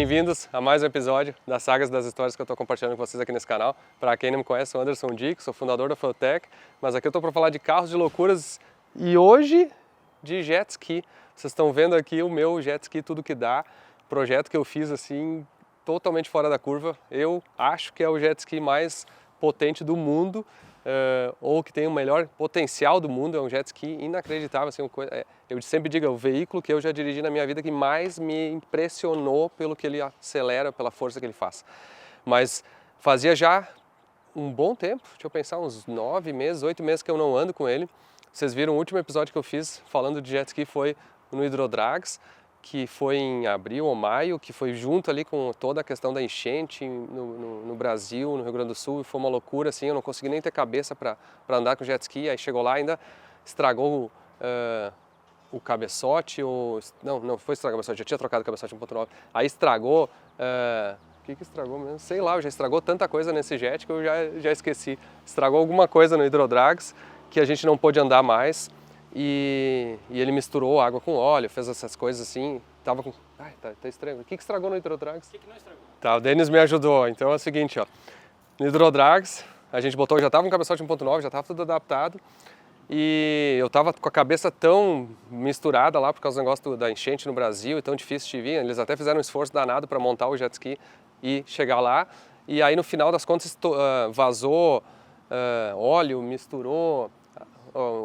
Bem-vindos a mais um episódio das sagas das histórias que eu estou compartilhando com vocês aqui nesse canal. Para quem não me conhece, sou Anderson Dick, sou fundador da Fueltech, mas aqui eu estou para falar de carros de loucuras e hoje de jet ski. Vocês estão vendo aqui o meu jet ski Tudo Que Dá, projeto que eu fiz assim totalmente fora da curva. Eu acho que é o jet ski mais potente do mundo, ou que tem o melhor potencial do mundo. É um jet ski inacreditável, assim, eu sempre digo, é o veículo que eu já dirigi na minha vida que mais me impressionou pelo que ele acelera, pela força que ele faz. Mas fazia já um bom tempo, deixa eu pensar, uns 9 meses, 8 meses que eu não ando com ele. Vocês viram o último episódio que eu fiz falando de jet ski foi no Hydrodrags, que foi em abril ou maio, que foi junto ali com toda a questão da enchente no Brasil, no Rio Grande do Sul, e foi uma loucura, assim, eu não consegui nem ter cabeça para andar com jet ski. Aí chegou lá, ainda estragou o cabeçote, não foi estragar o cabeçote, já tinha trocado o cabeçote 1.9, aí estragou, o que estragou mesmo? Sei lá, já estragou tanta coisa nesse jet que eu já esqueci. Estragou alguma coisa no Hydrodrags que a gente não pôde andar mais. E ele misturou água com óleo, fez essas coisas assim, tava com... Ai, tá estranho. O que estragou no Hydrodrags? O que não estragou? Tá, o Denis me ajudou. Então é o seguinte, ó, no Hydrodrags a gente botou, já tava um cabeçote 1.9, já tava tudo adaptado, e eu tava com a cabeça tão misturada lá por causa do negócio da enchente no Brasil e tão difícil de vir. Eles até fizeram um esforço danado para montar o jet ski e chegar lá, e aí no final das contas vazou óleo, misturou,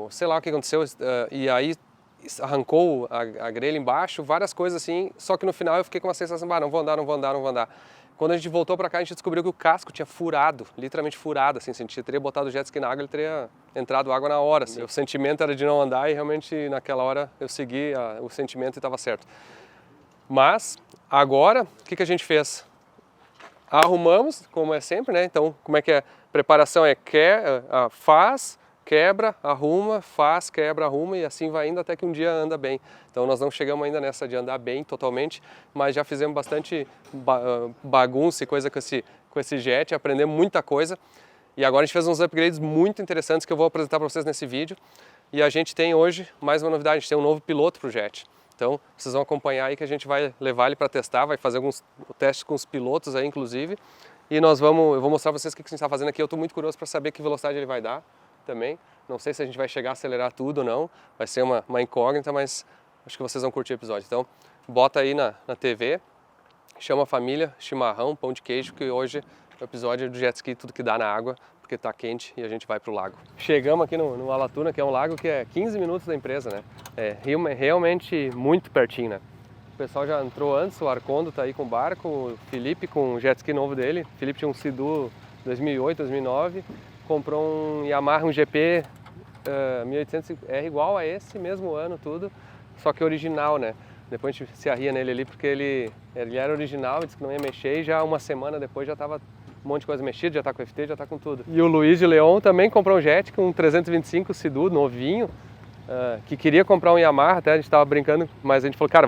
sei lá o que aconteceu, e aí arrancou a grelha embaixo, várias coisas assim, só que no final eu fiquei com uma sensação, não vou andar. Quando a gente voltou para cá, a gente descobriu que o casco tinha furado, literalmente furado, assim, se a gente teria botado o jet ski na água, ele teria entrado água na hora, assim. O sentimento era de não andar e realmente naquela hora eu segui o sentimento e estava certo. Mas agora, o que a gente fez? Arrumamos, como é sempre, né? Então, como é que é? Preparação faz, quebra, arruma, faz, quebra, arruma, e assim vai indo até que um dia anda bem. Então nós não chegamos ainda nessa de andar bem totalmente, mas já fizemos bastante bagunça e coisa com esse jet, aprendemos muita coisa. E agora a gente fez uns upgrades muito interessantes que eu vou apresentar para vocês nesse vídeo. E a gente tem hoje mais uma novidade, a gente tem um novo piloto para o jet. Então vocês vão acompanhar aí que a gente vai levar ele para testar, vai fazer alguns testes com os pilotos aí inclusive. E eu vou mostrar para vocês o que a gente está fazendo aqui. Eu estou muito curioso para saber que velocidade ele vai dar também. Não sei se a gente vai chegar a acelerar tudo ou não, vai ser uma incógnita, mas acho que vocês vão curtir o episódio. Então, bota aí na TV, chama a família, chimarrão, pão de queijo, que hoje é o episódio do jet ski Tudo Que Dá na água, porque tá quente e a gente vai pro lago. Chegamos aqui no Alatuna, que é um lago que é 15 minutos da empresa, né? É realmente muito pertinho, né? O pessoal já entrou antes, o Arcondo tá aí com o barco, o Felipe com o jet ski novo dele. O Felipe tinha um Sea-Doo 2008, 2009, comprou um Yamaha, um GP 1800R igual a esse mesmo ano, tudo, só que original, né? Depois a gente se arria nele ali porque ele era original, disse que não ia mexer, e já uma semana depois já tava um monte de coisa mexida, já tá com FT, já tá com tudo. E o Luiz de Leon também comprou um jet com um 325 Sea-Doo novinho, que queria comprar um Yamaha, até a gente tava brincando, mas a gente falou, cara,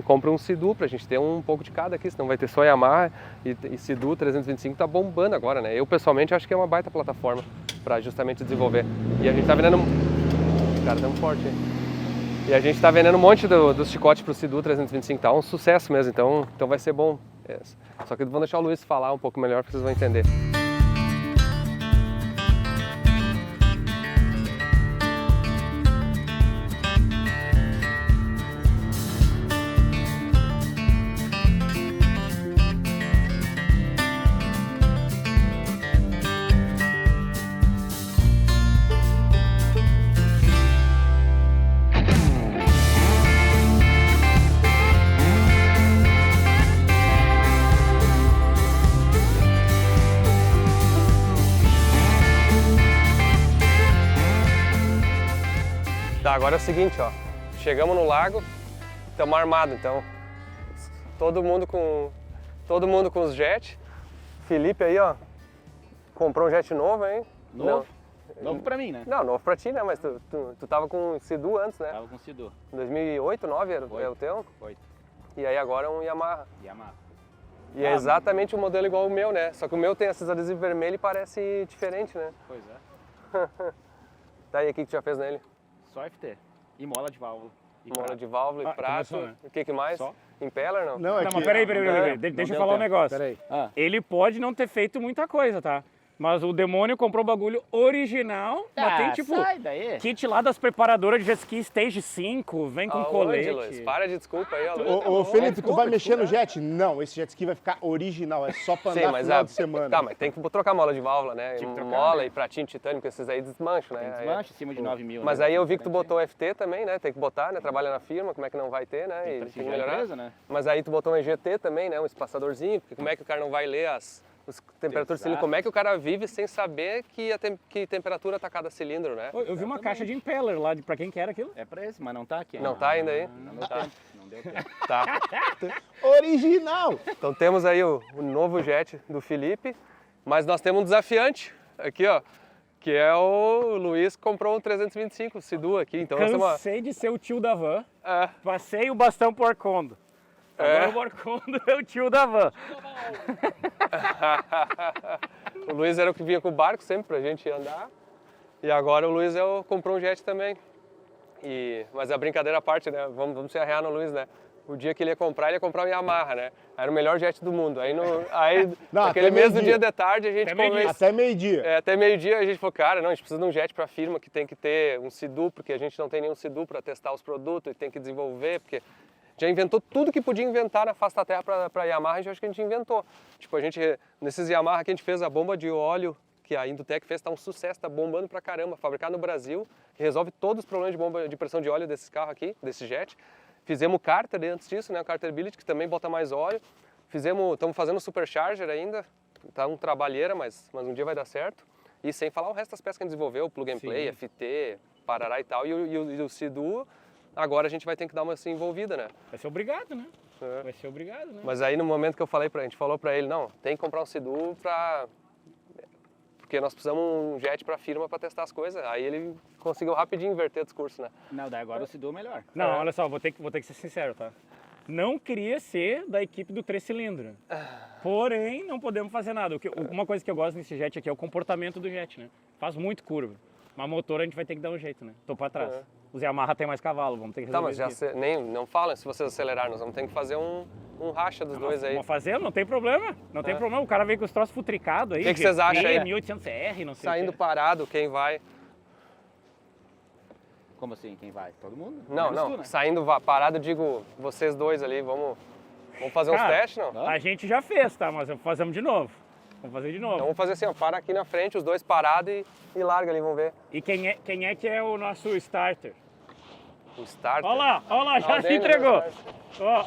compra um Sea-Doo pra gente ter um pouco de cada aqui, senão vai ter só Yamaha, e Sea-Doo 325 tá bombando agora, né? Eu pessoalmente acho que é uma baita plataforma para justamente desenvolver. E a gente tá vendendo... Cara, tão forte, hein? E a gente tá vendendo um monte dos chicotes pro Sea-Doo 325, tá um sucesso mesmo, então vai ser bom. Só que vamos deixar o Luiz falar um pouco melhor para vocês vão entender. Tá, agora é o seguinte, ó, chegamos no lago, estamos armados, então todo mundo com os jet. Felipe aí, ó, comprou um jet novo, hein? Novo? Novo pra mim, né? Não, novo pra ti, né? Mas tu tava com o Sea-Doo antes, né? Tava com o Sea-Doo. 2008, 2009 era o teu? 8. E aí agora é um Yamaha. Yamaha. E é exatamente um modelo igual o meu, né? Só que o meu tem esses adesivos vermelhos e parece diferente, né? Pois é. Tá, e o que tu já fez nele? Só FT. E mola de válvula. Mola de válvula e prato. Começou, né? O que mais? Só. Impeller, não? Não, é Não, que... mas peraí. Deixa eu falar um negócio. Peraí. Ele pode não ter feito muita coisa, tá? Mas o demônio comprou o bagulho original, mas tem tipo sai daí. kit lá das preparadoras de jet ski Stage 5, vem com Aonde, colete. Luiz? Para de desculpa aí, ó, Luiz. Ô, Felipe, tu vai mexer no jet? Não, esse jet ski vai ficar original, é só pra andar no final de semana. Tá, mas tem que trocar mola de válvula, né? Tinha que trocar, Mola né? e pratinho de titânio, porque esses aí desmancham, né? Tem desmanche acima de 9 mil. Mas né? aí eu vi que tu botou FT também, né? Tem que botar, né? Trabalha na firma, como é que não vai ter, né? E tem que prestigiar a melhorar. empresa, né? Mas aí tu botou um EGT também, né? Um espaçadorzinho, porque como é que o cara não vai ler as temperaturas de cilindro? Como é que o cara vive sem saber que temperatura tá cada cilindro, né? Eu vi uma caixa de impeller lá, pra quem que era aquilo? É pra esse, mas não tá aqui. Não tá ainda aí? Não deu tempo. Não deu tempo. Tá. Original! Então temos aí o novo jet do Felipe, mas nós temos um desafiante aqui, ó, que é o Luiz que comprou um 325 Sidu aqui, então nós temos Cansei de ser o tio da van, É. passei o bastão pro Arcondo. Agora o Arcondo é o tio da van. O Luiz era o que vinha com o barco sempre pra gente andar, e agora o Luiz comprou um jet também. Mas a brincadeira à parte, né? Vamos se arrear no Luiz, né? O dia que ele ia comprar um Yamaha, né? Era o melhor jet do mundo. Aí, Não, naquele até mesmo meio-dia. dia de tarde, a gente conversou. Até meio-dia. Até meio-dia a gente falou, cara, não, a gente precisa de um jet para a firma que tem que ter um Sidu, porque a gente não tem nenhum Sidu para testar os produtos e tem que desenvolver, porque já inventou tudo que podia inventar na face da terra para Yamaha, a gente inventou. Tipo, nesses Yamaha que a gente fez a bomba de óleo, que a Indutec fez, tá um sucesso, tá bombando pra caramba, fabricado no Brasil, que resolve todos os problemas de bomba de pressão de óleo desses carros aqui, desse jet. Fizemos o Carter antes disso, né, o Carter Billet, que também bota mais óleo. Estamos fazendo o Supercharger ainda, tá um trabalheira, mas um dia vai dar certo. E sem falar o resto das peças que a gente desenvolveu, Plug and Play, FT, Parará e tal. E o Sidu, agora a gente vai ter que dar uma assim, envolvida, né? Vai ser obrigado, né? É. Vai ser obrigado, né? Mas aí no momento que a gente falou pra ele, não, tem que comprar um Sidu porque nós precisamos um jet pra firma pra testar as coisas. Aí ele conseguiu rapidinho inverter o discurso, né? Não, daí agora o Sidu é melhor. Não, olha só, vou ter que ser sincero, tá? Não queria ser da equipe do 3 cilindros. Porém, não podemos fazer nada. Uma coisa que eu gosto nesse jet aqui é o comportamento do jet, né? Faz muito curva. Mas motor a gente vai ter que dar um jeito, né? Tô pra trás. Os Yamaha tem mais cavalo, vamos ter que Tá, resolver mas isso aqui. não fala se vocês acelerarem, nós vamos ter que fazer um racha dos dois aí. Vamos fazer, não tem problema. Não tem problema. O cara veio com os troços futricados aí. O que vocês acham aí? 1800R, não sei o Saindo quê. parado, quem vai? Como assim? Quem vai? Todo mundo? Não, Menos não, tu, né? saindo parado, eu digo vocês dois ali, vamos fazer uns Cara, testes, não? A gente já fez, tá? Mas fazemos de novo. Vamos fazer de novo. Então vamos fazer assim, ó, para aqui na frente, os dois parados e larga ali, vamos ver. E quem é que é o nosso starter? O starter. Olha lá, já o se Denis entregou. é o Ó,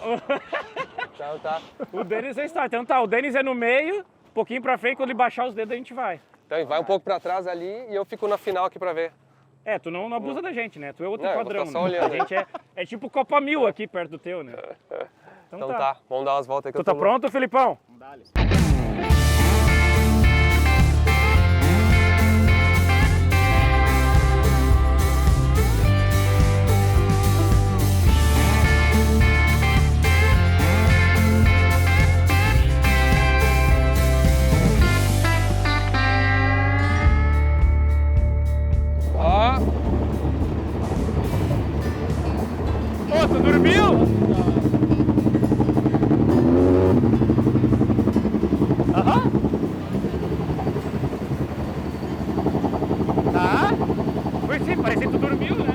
Então tá. o Denis é starter. Então tá, o Denis é no meio, um pouquinho pra frente, quando ele baixar os dedos a gente vai. Então vai um pouco pra trás ali e eu fico na final aqui pra ver. É, tu não abusa da gente, né? Tu é outro Não, eu vou padrão, tá só né? olhando. A gente é tipo Copa 1000 aqui perto do teu, né? Então tá, vamos dar umas voltas aqui. Tu tá pronto, Filipão? Vamos dar-lhe. Ó, Ô, tu dormiu? Aham. Tá. Foi sim, parecia que tu dormiu, né?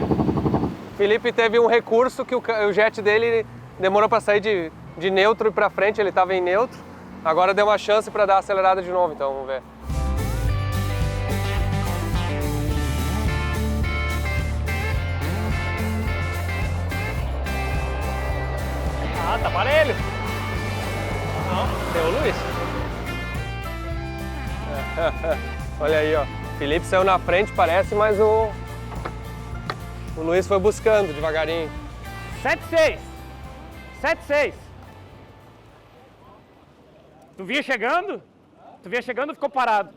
Felipe teve um recurso que o jet dele demorou pra sair de neutro e pra frente, ele tava em neutro. Agora deu uma chance pra dar a acelerada de novo, então vamos ver. Ah, tá parelho. Não, tem o Luiz. Olha aí, ó. Felipe saiu na frente, parece, mas o Luiz foi buscando devagarinho. 7-6. 7-6. Tu vinha chegando? Tu vinha chegando ou ficou parado?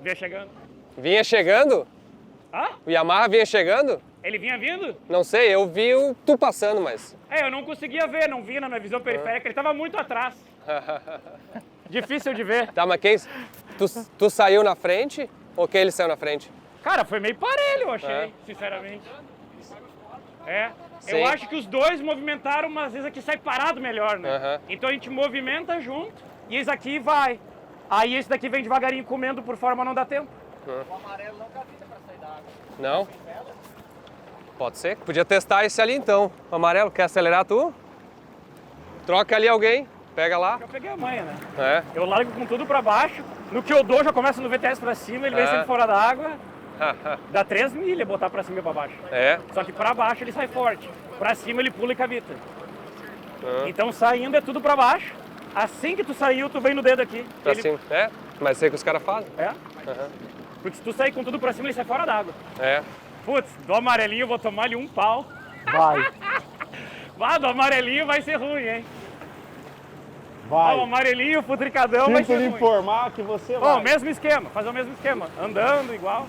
Vinha chegando. Vinha chegando? Hã? O Yamaha vinha chegando? Ele vinha vindo? Não sei, eu vi tu passando, mas... É, eu não conseguia ver, não vi na minha visão periférica, ele tava muito atrás. Difícil de ver. Tá, mas quem... Tu saiu na frente ou quem ele saiu na frente? Cara, foi meio parelho, eu achei, sinceramente. Drags. É. Sim. Eu acho que os dois movimentaram, mas às vezes aqui sai parado melhor, né? Aham. Então a gente movimenta junto e esse aqui vai. Aí esse daqui vem devagarinho comendo por forma não dá tempo. O amarelo não capita pra sair da água. Não? Pode ser. Podia testar esse ali então. O amarelo, quer acelerar tu? Troca ali alguém, pega lá. Eu peguei a manha, né? É. Eu largo com tudo pra baixo. No que eu dou, já começa no VTS pra cima, ele vem sempre fora da água. Dá 3 milhas botar pra cima e pra baixo. É. Só que pra baixo ele sai forte. Pra cima ele pula e cavita. Então saindo é tudo pra baixo. Assim que tu saiu, tu vem no dedo aqui. Pra Ele- cima. É, mas sei que os caras fazem. É? Porque se tu sair com tudo pra cima, ele sai fora d'água. É. Putz, do amarelinho eu vou tomar ali um pau. Vai, Ah, do amarelinho vai ser ruim, hein? vai. Ó, o amarelinho, o futricadão vai Sinto ser lhe ruim. informar que você Ó, vai. mesmo esquema, fazer o mesmo esquema. Andando igual.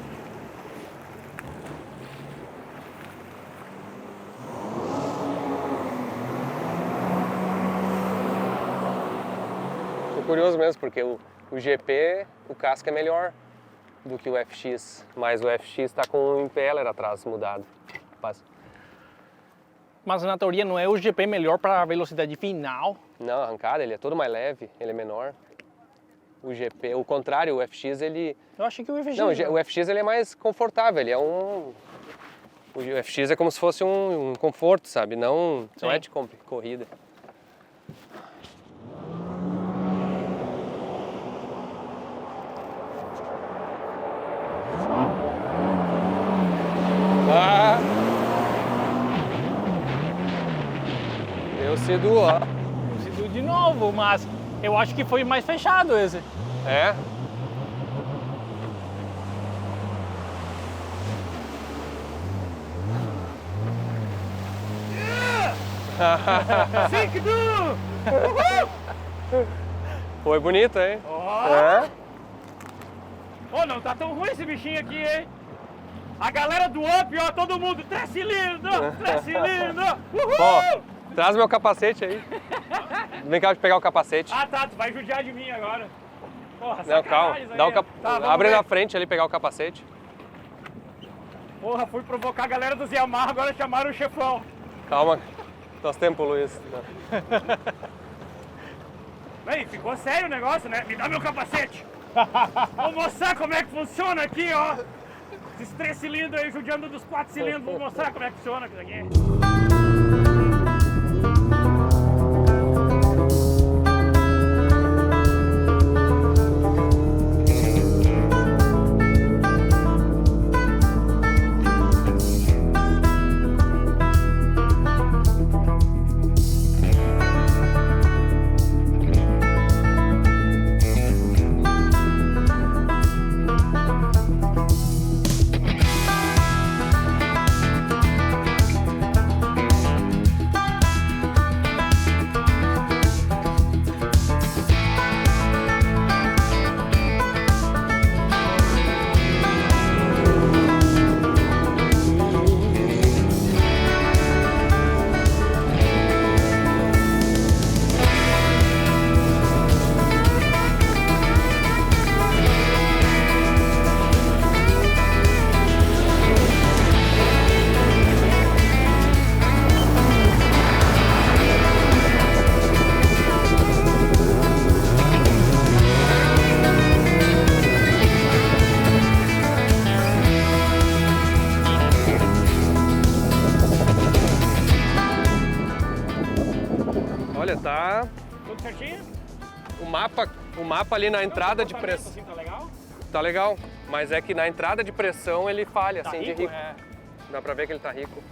Tô curioso mesmo, porque o GP, o casco é melhor do que o FX. Mas o FX tá com o impeller atrás mudado. Mas na teoria não é o GP melhor para a velocidade final? Não, a arrancada ele é todo mais leve, ele é menor. O GP, o contrário, o FX ele... Eu achei que o FX... Não, o FX ele é mais confortável, ele é um... O FX é como se fosse um conforto, sabe? Não é de corrida. Ah! Eu Cidu, ó. Conseguiu de novo, mas eu acho que foi mais fechado esse. É? Foi bonito, hein? Ó, É? Ô, não tá tão ruim esse bichinho aqui, hein? A galera do Up, ó, todo mundo, 3 cilindros, 3 cilindros, uhul! Ó, traz meu capacete aí. Vem cá pegar o capacete. Ah, tá, tu vai judiar de mim agora. Porra, Não, calma. sacanagem isso aí, Dá o ó. Tá, vamos Abre ver. na frente ali pegar o capacete. Porra, fui provocar a galera dos Yamaha, agora chamaram o chefão. Calma. Nós tempo, Luiz. Aí, ficou sério o negócio, né? Me dá meu capacete. Vou mostrar como é que funciona aqui, ó. Esses 3 cilindros aí, judiando dos 4 cilindros, vou mostrar como é que funciona isso aqui. Olha, tá... Tudo certinho? O mapa ali na entrada de pressão Assim, tá legal? tá legal, mas é que na entrada de pressão ele falha, Tá assim, rico? de rico. É. Dá pra ver que ele tá rico.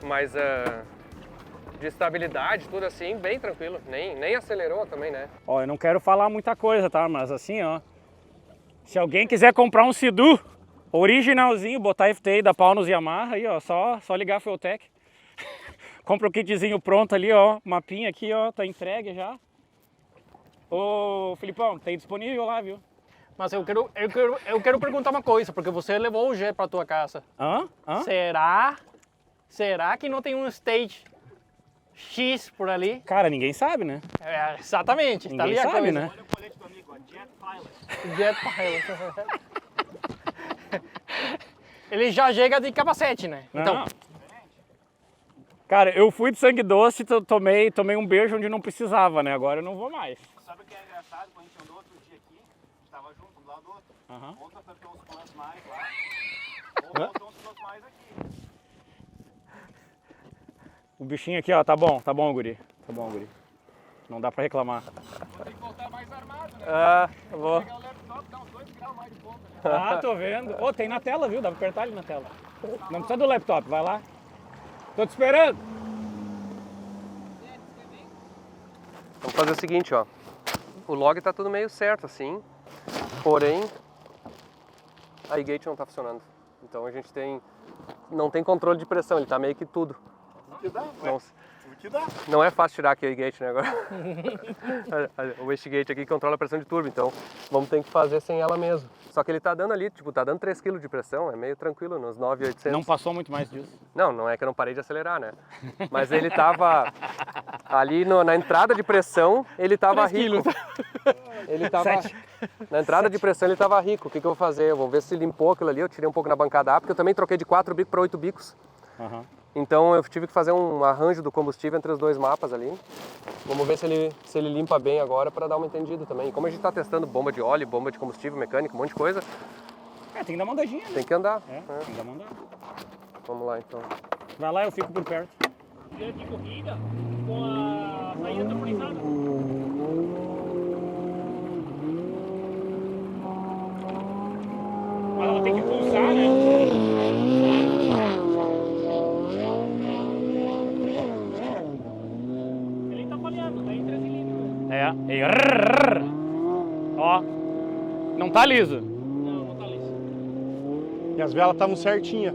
Mas de estabilidade, tudo assim, bem tranquilo. Nem acelerou também, né? Ó, eu não quero falar muita coisa, tá? Mas assim, ó. Se alguém quiser comprar um Cidu originalzinho, botar FT e dar pau nos Yamaha, aí, ó, só ligar a Fueltech. Compra o kitzinho pronto ali, ó. Mapinha aqui, ó, tá entregue já. Ô, Filipão, tem disponível lá, viu? Mas eu quero perguntar uma coisa, porque você levou o G para tua casa. Hã? Será que não tem um stage X por ali? Cara, ninguém sabe, né? É, exatamente, tá ali Ninguém a sabe, coisa. né? Jet Pilot. ele já chega de capacete, né? Então, Não. Cara, eu fui de sangue doce, tomei um beijo onde não precisava, né? Agora eu não vou mais. Sabe o que é engraçado? Quando a gente andou outro dia aqui, a gente tava junto, um do lado do outro. Aham. Ontem apertou uns planos mais lá. Ou faltou uns planos mais aqui. O bichinho aqui, ó, tá bom, guri. Tá bom, guri. Não dá pra reclamar. Tem que voltar mais armado, né? Ah, eu vou. Pegar o laptop, dá uns 2 graus mais de ponta. Né? Ah, tô vendo. Ô, tem na tela, viu? Dá pra apertar ali na tela. Não precisa do laptop, vai lá. Tô te esperando. Vamos fazer o seguinte, ó. O log tá tudo meio certo assim, porém a e-gate não tá funcionando. Então a gente não tem controle de pressão, ele tá meio que tudo. O que dá? Não, O que dá? não é fácil tirar aqui o e-gate, né, agora. O wastegate aqui controla a pressão de turbo, então vamos ter que fazer sem ela mesmo. Só que ele tá dando ali, tipo, tá dando 3 kg de pressão, é meio tranquilo, nos 9.800. Não passou muito mais disso. Não é que eu não parei de acelerar, né? Mas ele tava ali na entrada de pressão, ele tava rico. Ele tava na entrada de pressão, ele tava rico. O que eu vou fazer? Eu vou ver se limpou aquilo ali. Eu tirei um pouco na bancada A, porque eu também troquei de 4 bicos para 8 bicos. Aham. Então eu tive que fazer um arranjo do combustível entre os dois mapas ali. Vamos ver se ele limpa bem agora para dar uma entendida também. Como a gente está testando bomba de óleo, bomba de combustível mecânico, um monte de coisa, É, tem que dar uma andadinha, né? tem que andar. É, tem que dar uma andada. Vamos lá então. Vai lá, eu fico por perto. de corrida com a saída temporizada. Mas ela tem que pulsar, né? Ele tá falhando, tá em 13 litros. É, e ó, não tá liso. Não, não tá liso. E as velas estavam certinhas.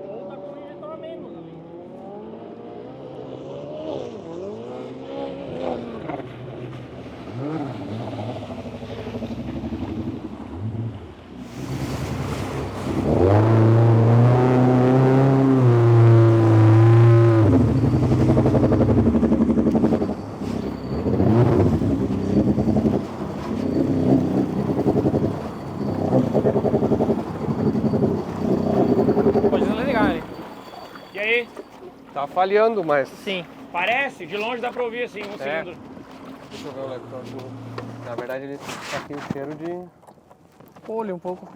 Ou tá com um injetor a menos ali. Pode desligar ele. E aí? Tá falhando, mas... Sim. Parece, de longe dá pra ouvir assim, um cilindro. Deixa eu ver o laptop. Na verdade ele tá aqui o cheiro de... Olha um pouco.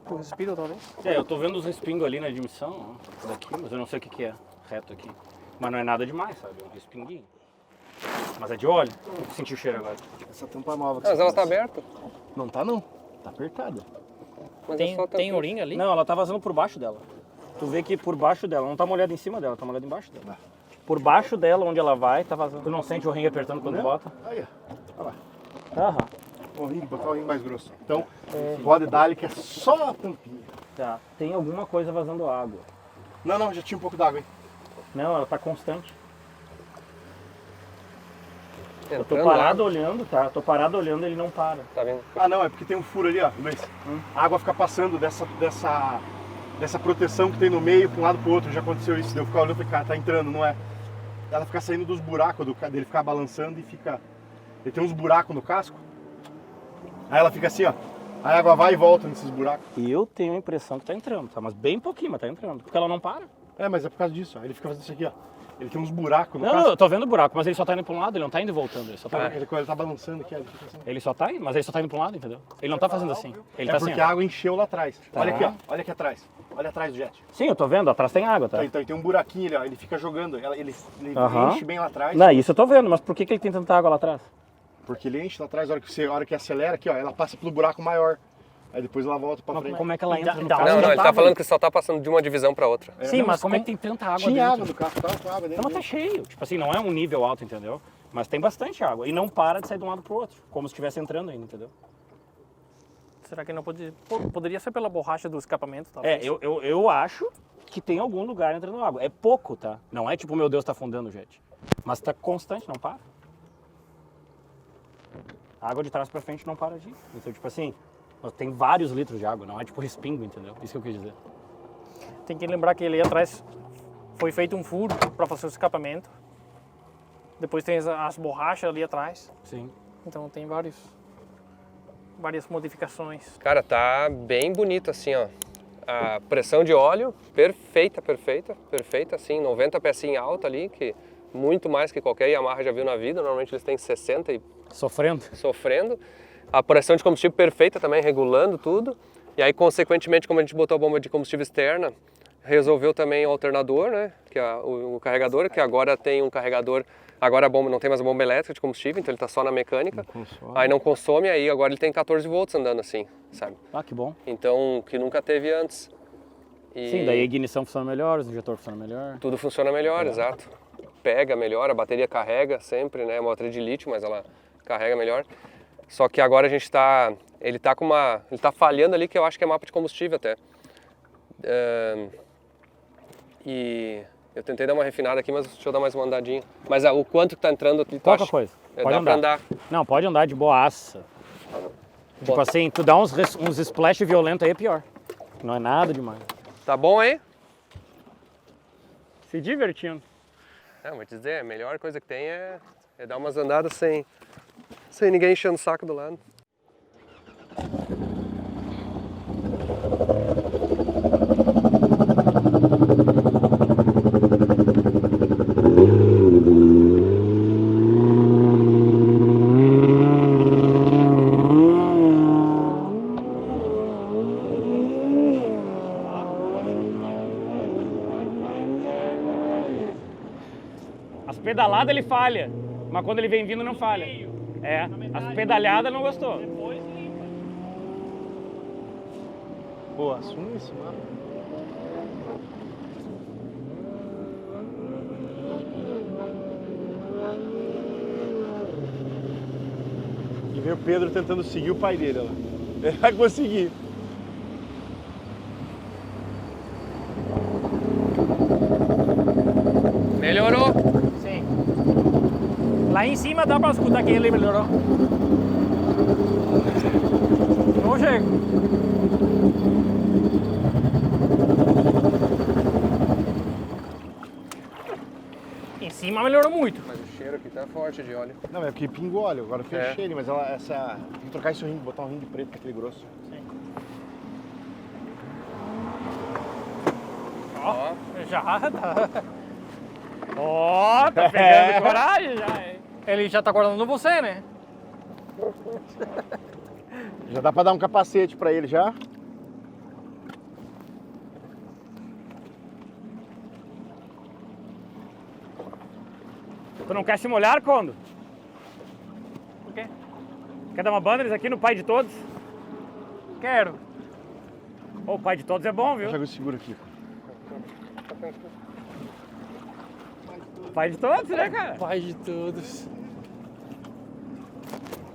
O respiro, talvez. É, eu tô vendo os respingos ali na admissão, ó, daqui, mas eu não sei o que é reto aqui. Mas não é nada demais, sabe? É um respinguinho. Mas é de óleo. Senti o cheiro agora. Essa tampa nova que Mas você ela tá faz. aberta. Não tá não. Tá apertada. Mas Tem, é só tem ourinho ali? Não, ela tá vazando por baixo dela. Tu vê que por baixo dela, não tá molhada em cima dela, tá molhada embaixo dela. Por baixo dela, onde ela vai, tá vazando. Tu não sente o ringue apertando quando bota? Aí, ó. Olha lá. Aham. O ringue, botar o ringue mais grosso. Então, pode dar que é só a tampinha. Tá. Tem alguma coisa vazando água. Não, já tinha um pouco d'água, hein? Não, ela tá constante. Eu tô entrando parado água. olhando, tá? Tô parado olhando, ele não para. Tá vendo? Ah, não, é porque tem um furo ali, ó, Luiz. A água fica passando dessa proteção que tem no meio pra um lado pro outro. Já aconteceu isso. Daí eu ficar olhando e falei, cara, tá entrando, não é? Ela fica saindo dos buracos dele ficar balançando e fica... Ele tem uns buracos no casco. Aí ela fica assim, ó. Aí a água vai e volta nesses buracos. Eu tenho a impressão que tá entrando, tá? Mas bem pouquinho, mas tá entrando. Porque ela não para. É, mas é por causa disso, ó. Ele fica fazendo isso aqui, ó. Ele tem uns buracos no Não, casco. eu tô vendo o buraco, mas ele só tá indo pra um lado, ele não tá indo e voltando. Ele só tá, Ele tá balançando aqui, ó. Ele fica assim. ele só tá indo, mas ele só tá indo pra um lado, entendeu? Ele não tá fazendo assim. Ele É tá porque assim, a ó. água encheu lá atrás. Tá. Olha aqui, ó. Olha aqui atrás. Olha atrás do jet. Sim, eu tô vendo, atrás tem água, tá? Então tem um buraquinho ali, ó. Ele fica jogando. Ele Aham. enche bem lá atrás. Não, isso eu tô vendo, mas por que ele tem tanta água lá atrás? Porque ele enche lá atrás, a hora que acelera aqui, ó, ela passa pelo buraco maior. Aí depois ela volta pra frente. Como é que ela entra no da- carro? Não, não ele tá tava falando que só tá passando de uma divisão pra outra. Sim, Não, mas como é que tem tanta água Tinha dentro? água no carro, tava com água dentro. Não, mas tá cheio. Tipo assim, não é um nível alto, entendeu? Mas tem bastante água. E não para de sair de um lado pro outro. Como se estivesse entrando ainda, entendeu? será que não poderia ser pela borracha do escapamento, É, talvez? eu acho que tem algum lugar entrando água. É pouco, tá? Não é tipo, meu Deus, tá afundando o jet. Mas tá constante, não para. A água de trás pra frente não para de ir. Então, tipo assim, tem vários litros de água, não é tipo respingo, entendeu? Isso que eu quis dizer. Tem que lembrar que ali atrás foi feito um furo para fazer o escapamento. Depois tem as borrachas ali atrás. Sim. Então tem vários. várias modificações. Cara, tá bem bonito assim, ó. A pressão de óleo, perfeita, assim, 90 psi em alta ali, que muito mais que qualquer Yamaha já viu na vida, normalmente eles têm 60 e sofrendo. A pressão de combustível perfeita também, regulando tudo. E aí, consequentemente, como a gente botou a bomba de combustível externa, resolveu também o alternador, né, que é o carregador, que agora tem um carregador, agora a bomba não tem mais a bomba elétrica de combustível, então ele tá só na mecânica. Aí não consome, aí agora ele tem 14 volts andando assim, sabe? Ah, que bom. Então, que nunca teve antes. E Sim, daí a ignição funciona melhor, o injetor funciona melhor. tudo funciona melhor, exato. Pega melhor, a bateria carrega sempre, né, é uma bateria de lítio, mas ela carrega melhor. Só que agora a gente tá, ele tá falhando ali, que eu acho que é mapa de combustível até. E eu tentei dar uma refinada aqui, mas deixa eu dar mais uma andadinha. Mas o quanto que tá entrando aqui, Pouca coisa. Pode dá andar. pra andar. Não, pode andar de boaça. Tipo assim, tu dá uns splash violentos aí é pior. Não é nada demais. Tá bom aí? Se divertindo. Vou te dizer, a melhor coisa que tem é dar umas andadas sem ninguém enchendo o saco do lado. As pedaladas ele falha, mas quando ele vem vindo não falha. É, as pedalhadas não gostou. Pô, assume esse mapa. E vem o Pedro tentando seguir o pai dele, olha lá. Ele vai conseguir. Melhorou? Sim. Lá em cima dá pra escutar que ele melhorou. Não chega. Em cima melhorou muito. Mas o cheiro aqui tá forte de óleo. Não, é porque pingou óleo, agora eu fechei ele, mas tem que trocar esse ringue, botar um ringue preto com aquele grosso. Ó, Já tá. Ó, tá pegando coragem já. Hein? Ele já tá guardando você, né? Já dá pra dar um capacete pra ele já. Tu não quer se molhar quando? Por quê? Quer dar uma bandeira aqui no pai de todos? Quero. Ô, o pai de todos é bom, viu? Já eu seguro aqui. Pai de todos, né, cara? Pai de todos.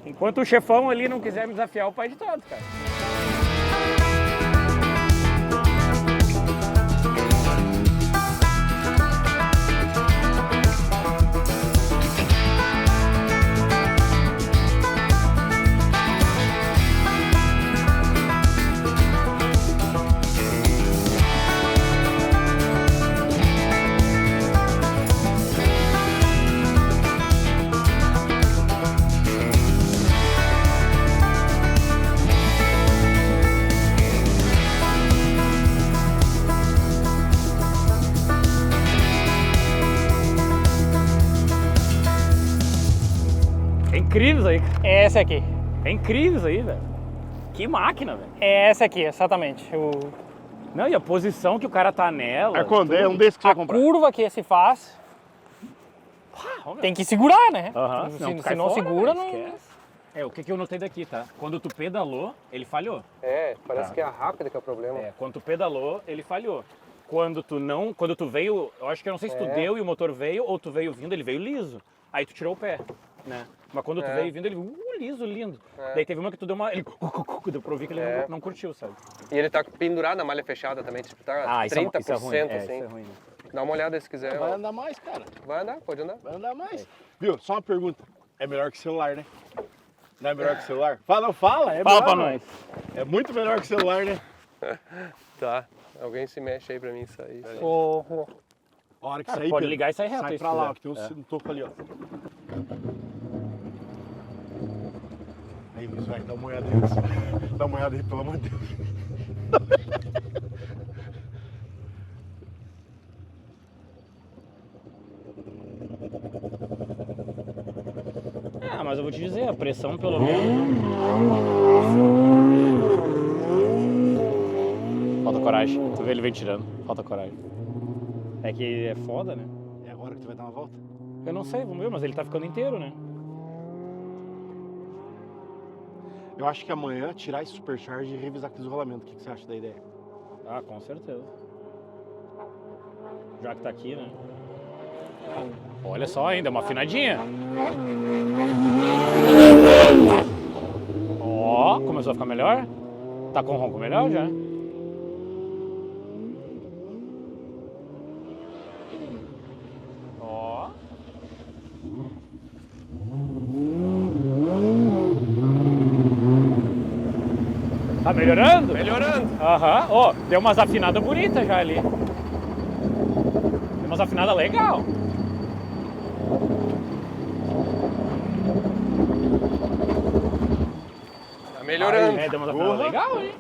Enquanto o chefão ali não quiser me desafiar, o pai de todos, cara. É incrível isso aí, cara. É essa aqui. É incrível isso aí, velho. Que máquina, velho. É essa aqui, exatamente. Não, e a posição que o cara tá nela. É quando? É um desses que você A vai comprar. curva que se faz tem que segurar, né? Aham, Se não segura, não... Esquece. É, o que eu notei daqui, tá? Quando tu pedalou, ele falhou. parece que é a rápida que é o problema. É, quando tu pedalou, ele falhou. Quando tu veio, eu acho que eu não sei se tu deu e o motor veio, ou tu veio vindo, ele veio liso. Aí tu tirou o pé, né? Mas quando tu veio vindo, ele liso, lindo. Daí teve uma que tu deu uma... deu pra ouvir que ele não curtiu, sabe? E ele tá pendurado na malha fechada também, tipo, tá 30% isso é ruim. assim. Isso é ruim, né? Dá uma olhada se quiser. Vai andar mais, cara. Vai andar, pode andar. Vai andar mais. Viu? Só uma pergunta. É melhor que celular, né? Não é melhor que celular? Fala, fala. É Fala melhor, pra mano. nós. É muito melhor que celular, né? Tá. Alguém se mexe aí pra mim sair. A hora que Cara, sair, pode Pedro, ligar e sair reto sai aí, se pra lá, quiser. ó, que tem um toco ali, ó. Aí, Isso, vai, dá uma olhada aí. Dá uma olhada aí, pelo amor de Deus. Ah, mas eu vou te dizer, a pressão pelo menos. Falta coragem. Tu vê ele vem tirando. Falta coragem. É que é foda, né? É agora que tu vai dar uma volta? Eu não sei, vamos ver, mas ele tá ficando inteiro, né? Eu acho que amanhã tirar esse supercharge e revisar aqueles rolamentos. O que você acha da ideia? Ah, com certeza. Já que tá aqui, né? Olha só ainda, uma afinadinha. Ó, começou a ficar melhor? Tá com o ronco melhor já? Ó. Tá melhorando? Melhorando. Aham, ó, deu umas afinadas bonitas já ali. Deu umas afinadas legal. Tá melhorando. É, deu umas afinadas legal, hein?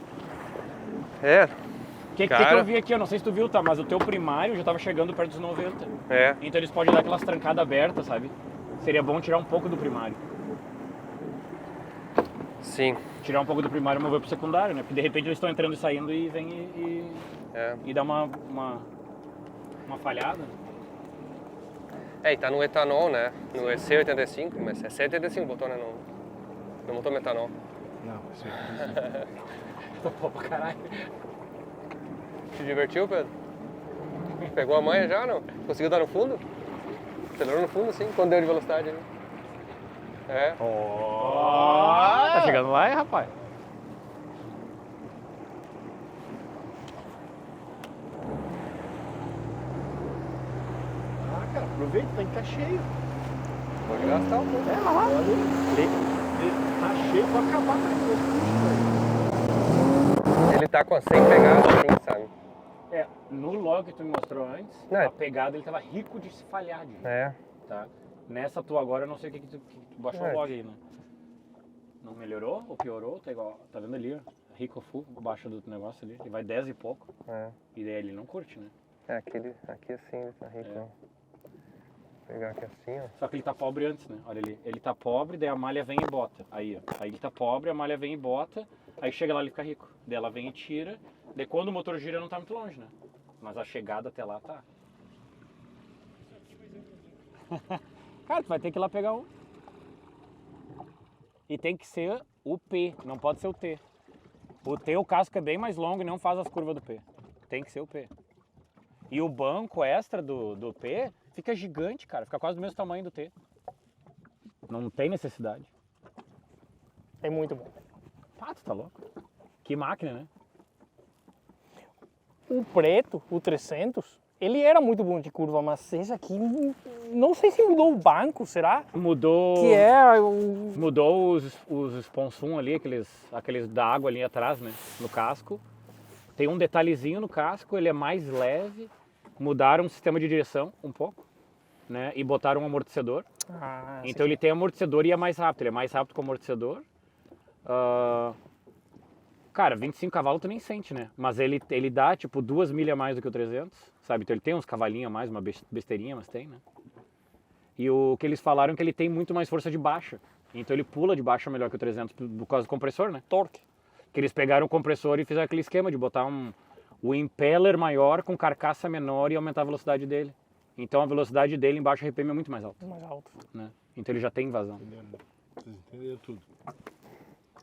É, O que Cara. eu vi aqui? Eu não sei se tu viu, tá? Mas o teu primário já tava chegando perto dos 90. é. Então eles podem dar aquelas trancadas abertas, sabe? Seria bom tirar um pouco do primário. Sim. Tirar um pouco do primário e mover pro secundário, né? Porque de repente eles estão entrando e saindo e vem É. e dá uma falhada. É, e tá no etanol, né? No EC85, mas é C85 botou, né? Não botou metanol. Não, isso aí. Pô, pra caralho. Te divertiu, Pedro? Pegou a manha já, não? Conseguiu dar no fundo? Acelerou no fundo, sim, quando deu de velocidade, né? É. Tá chegando lá, hein, rapaz? Ah, cara, aproveita, tem que estar cheio. Pode gastar um pouco. Tá cheio pra acabar com isso. Ele tá com a 100 pegadas, assim, sabe? É, no log que tu me mostrou antes, Não, é- a pegada ele tava rico de se falhar, de É. tá? Nessa tua agora eu não sei o que tu baixou É. o log aí, né? Não melhorou ou piorou? Tá igual, tá vendo ali, ó? Rico full, baixo do negócio ali. Ele vai 10 e pouco. É. E daí ele não curte, né? É, aqui assim ele tá rico, ó. Vou pegar aqui assim, ó. Só que ele tá pobre antes, né? Olha ali. Ele tá pobre, daí a malha vem e bota. Aí, ó. Aí ele tá pobre, a malha vem e bota. Aí chega lá ele fica rico. Daí ela vem e tira. Daí quando o motor gira não tá muito longe, né? Mas a chegada até lá tá. Cara, tu vai ter que ir lá pegar um. E tem que ser o P, não pode ser o T. O T, o casco é bem mais longo e não faz as curvas do P. Tem que ser o P. E o banco extra do P fica gigante, cara. Fica quase do mesmo tamanho do T. Não tem necessidade. É muito bom. Ah, tu tá louco? Que máquina, né? O preto, o 300, ele era muito bom de curva, mas esse aqui, não sei se mudou o banco, será? Mudou. Que é o... Mudou os sponsum ali, aqueles da água ali atrás, né? No casco. Tem um detalhezinho no casco, ele é mais leve. Mudaram o sistema de direção um pouco, né? E botaram um amortecedor. Ah, Então ele tem amortecedor e é mais rápido. Ele é mais rápido com o amortecedor. Cara, 25 cavalos tu nem sente, né? Mas ele dá tipo 2 milhas a mais do que o 300, sabe? Então ele tem uns cavalinhos a mais, uma besteirinha, mas tem, né? E o que eles falaram é que ele tem muito mais força de baixa. Então ele pula de baixa melhor que o 300 por causa do compressor, né? torque. Que eles pegaram o compressor e fizeram aquele esquema de botar o impeller maior com carcaça menor e aumentar a velocidade dele. Então a velocidade dele em baixo RPM é muito mais alta, Mais alto. né? Então ele já tem vazão. Vocês entenderam tudo.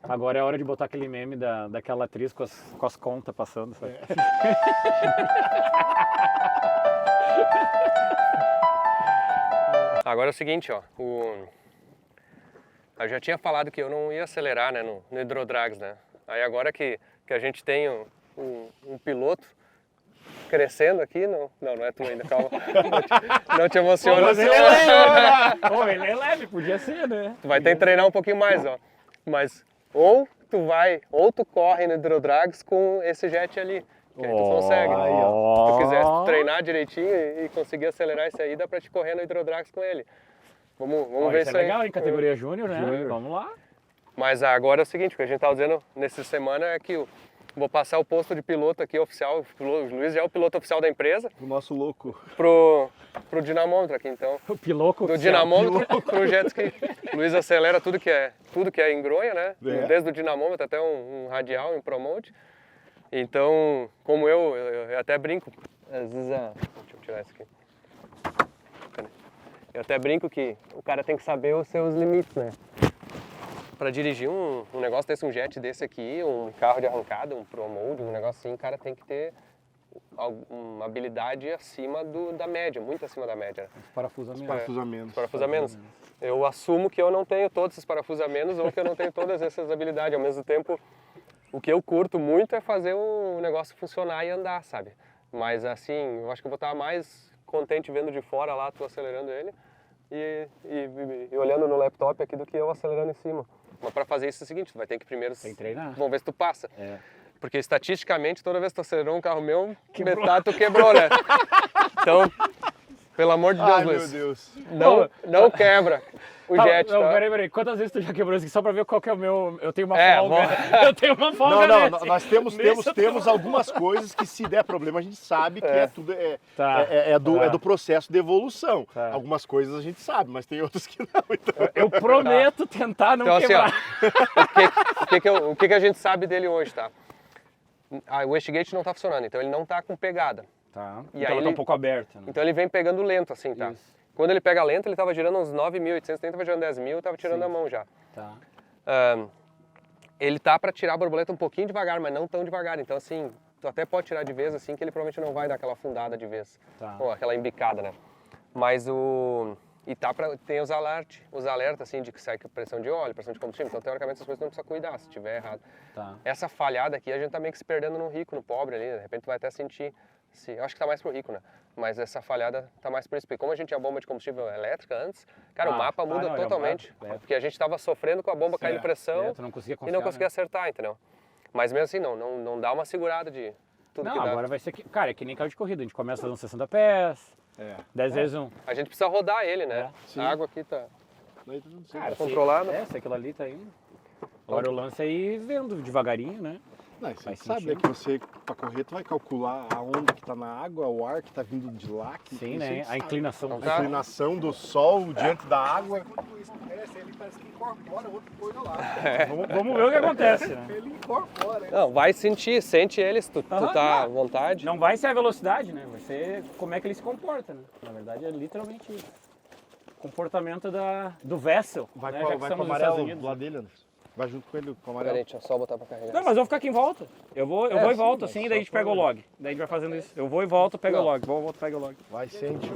Agora é hora de botar aquele meme daquela atriz com as contas passando, sabe? Agora é o seguinte, ó. Eu já tinha falado que eu não ia acelerar, né, no Hydrodrags, né? Aí agora que a gente tem um piloto crescendo aqui, não é tu ainda, calma. Não te emociona. Mas ele é leve, Pô, ele é leve, podia ser, né? Tu vai ter que treinar um pouquinho mais, ó. Mas ou tu corre no Hydrodrags com esse jet ali. Que aí tu consegue. aí, ó. Se tu quiser treinar direitinho e conseguir acelerar isso aí, dá pra te correr no Hidrodrax com ele. Vamos ver Isso isso é aí. legal, em categoria júnior, né? Júnior. Vamos lá. Mas agora é o seguinte, o que a gente estava dizendo nessa semana é que eu vou passar o posto de piloto aqui oficial, o Luiz já é o piloto oficial da empresa, O nosso louco. pro dinamômetro aqui, então. O piloco Do oficial. dinamômetro pro jet ski. O Luiz acelera tudo que é engronha, né? É. Desde o dinamômetro até um radial, um promote. Então, como eu até brinco, às vezes, deixa eu tirar isso aqui. Eu até brinco que o cara tem que saber os seus limites, né? Para dirigir um negócio desse, um jet desse aqui, um carro de arrancada, um promote, um negócio assim, o cara tem que ter uma habilidade acima da média, muito acima da média. Parafusamentos. Parafusamentos. Parafusamentos. Eu assumo que eu não tenho todos esses parafusamentos ou que eu não tenho todas essas habilidades. Ao mesmo tempo, o que eu curto muito é fazer o negócio funcionar e andar, sabe? Mas assim, eu acho que eu vou estar mais contente vendo de fora lá, tu acelerando ele e olhando no laptop aqui do que eu acelerando em cima. Mas para fazer isso é o seguinte, tu vai ter que primeiro... Tem que treinar. Vamos ver se tu passa. É. Porque estatisticamente, toda vez que tu acelerou um carro meu, metade tu quebrou, né? Então, pelo amor de Deus, Ai, meu Luiz, Deus. não quebra o jet, não, tá? peraí. Quantas vezes tu já quebrou isso aqui só pra ver qual que é o meu... Eu tenho uma É, folga. vamos- Eu tenho uma folga Não, nesse. nós temos algumas coisas que se der problema a gente sabe que é tudo Tá. do processo de evolução. Tá. Algumas coisas a gente sabe, mas tem outras que não. Então, Eu prometo tentar não Então, assim, quebrar. ó, o que a gente sabe dele hoje, tá? O wastegate não tá funcionando, então ele não tá com pegada. Tá. E Então aí ela tá ele- um pouco aberta, né? Então ele vem pegando lento, assim, tá? Isso. Quando ele pega lento, ele tava girando uns 9.800, nem tava girando 10.000, tava tirando a mão já. Tá. Ele tá para tirar a borboleta um pouquinho devagar, mas não tão devagar. Então, assim, tu até pode tirar de vez, assim, que ele provavelmente não vai dar aquela afundada de vez. Tá. Ou aquela embicada, né? Mas E tem os alertas, assim, de que sai pressão de óleo, pressão de combustível. Então, teoricamente, essas coisas não precisa cuidar, se tiver errado. Tá. Essa falhada aqui, a gente tá meio que se perdendo no rico, no pobre ali. De repente, tu vai até sentir... Eu acho que tá mais pro rico, né? Mas essa falhada tá mais por isso. Porque como a gente tinha bomba de combustível elétrica antes, cara, o mapa muda não, totalmente. é. Porque a gente tava sofrendo com a bomba caindo pressão Tu não conseguia e confiar, não conseguia né? acertar, entendeu? Mas mesmo assim, não dá uma segurada de tudo Não, que dá. agora vai ser que... Cara, é que nem carro de corrida. A gente começa fazendo 60 pés, 10 vezes um. A gente precisa rodar ele, né? É, sim. A água aqui tá... daí tudo certo. Cara, controlado. Se aquilo ali tá indo. Agora o lance é ir vendo devagarinho, né? Não, você Faz sabe, sentido. né, que você, para correr, tu vai calcular a onda que tá na água, o ar que tá vindo de lá. Que Sim, isso né? gente A sabe. inclinação. Tá. A inclinação do sol diante da água. Quando isso acontece, ele parece que incorpora outra coisa lá. Vamos ver o que acontece, né? Ele incorpora. Não, vai sentir, sente ele se tu Aham, tá à não. vontade. Não vai ser a velocidade, né? Vai ser como é que ele se comporta, né? Na verdade é literalmente isso. Comportamento do vessel. Vai né? com Já que o estamos nos Estados amarelo Unidos. do lado dele, Anderson. Vai junto com ele, com o Peraí, amarelo. deixa eu só botar pra carregar. Não, mas eu vou ficar aqui em volta. Eu vou e sim, volto mas assim, só daí a gente pega o pra- log. Daí a gente vai fazendo isso. Eu vou e volto, pega o log. Vou, volto, pega o log. Vai, sente.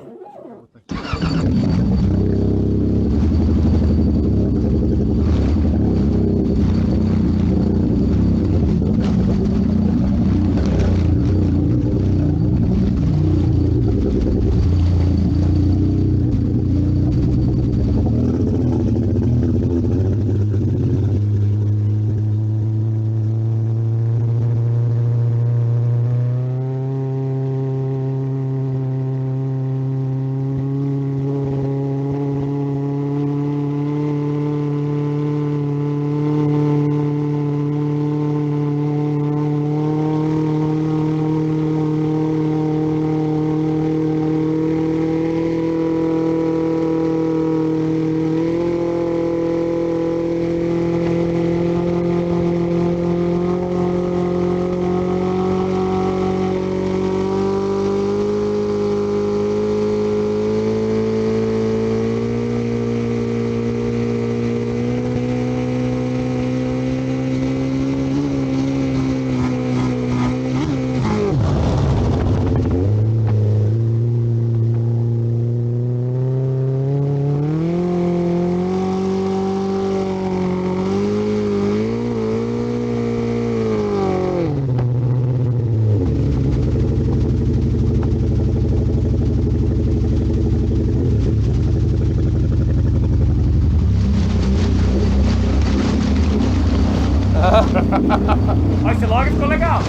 Ó, esse log ficou legal.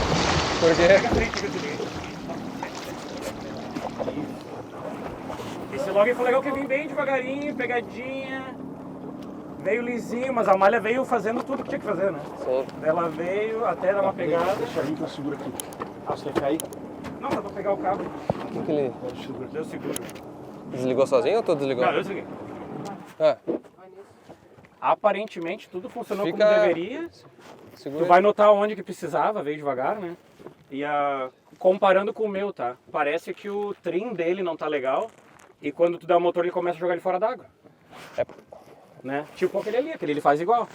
Por quê? Pega a frente, fica direito. Esse log ficou legal que vem bem devagarinho, pegadinha. Veio lisinho, mas a malha veio fazendo tudo que tinha que fazer, né? Sim. Ela veio até dar uma pegada. Deixa aí que eu seguro aqui. Ah, você quer cair? Não, dá pra pegar o cabo. O que ele Deu seguro. desligou sozinho ou tu desligou? Não, eu desliguei. É, Aparentemente tudo funcionou Fica- como deveria. segura. Tu vai notar onde que precisava, veio devagar, né? E comparando com o meu, tá? Parece que o trim dele não tá legal e quando tu dá o motor ele começa a jogar ele fora d'água. É. Né? Tipo aquele ele faz igual.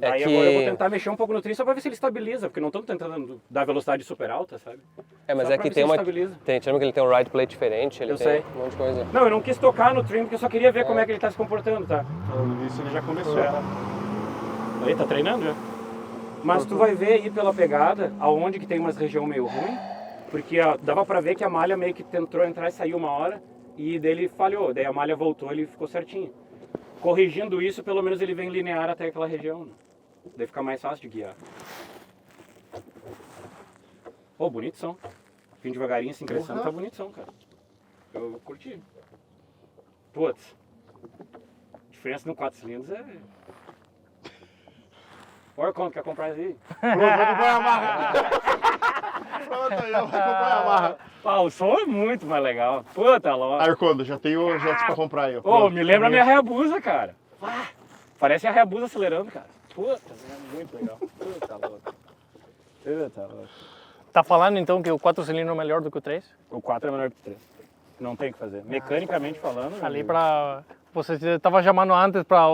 É Aí que- agora eu vou tentar mexer um pouco no trim só pra ver se ele estabiliza, porque não estamos tentando dar velocidade super alta, sabe? É, mas Só é pra que ver tem se uma. estabiliza. Tem, lembra que ele tem um ride plate diferente, ele Eu tem sei. um monte de coisa. Não, eu não quis tocar no trim porque eu só queria ver como é que ele tá se comportando, tá? Falando nisso, ele já começou. Aí, tá treinando já. Mas tu vai ver aí pela pegada, aonde que tem umas região meio ruim, porque dava pra ver que a malha meio que tentou entrar e saiu uma hora, e daí ele falhou, daí a malha voltou, ele ficou certinho. Corrigindo isso, pelo menos ele vem linear até aquela região, né? Daí fica mais fácil de guiar. Pô, bonito som. Vim devagarinho assim crescendo, tá bonito som, cara. Eu curti. Putz. A diferença no 4 cilindros é... Olha quanto quer comprar isso aí. Pronto, vai comprar a marra. Pronto aí, ó, vai comprar a marra. Ah, o som é muito mais legal. Puta, louco. Arcondo, já tenho o Jets pra comprar aí, ó. Ô, Pronto. me lembra a minha Hayabusa, cara. Parece a Hayabusa acelerando, cara. Puta, é muito legal. Puta, louco. Puta, louco. Tá falando então que o 4 cilindros é melhor do que o 3? O 4 é menor que o 3. Não tem o que fazer. Mecanicamente falando... meu Ali amigo. pra... Você estava chamando antes para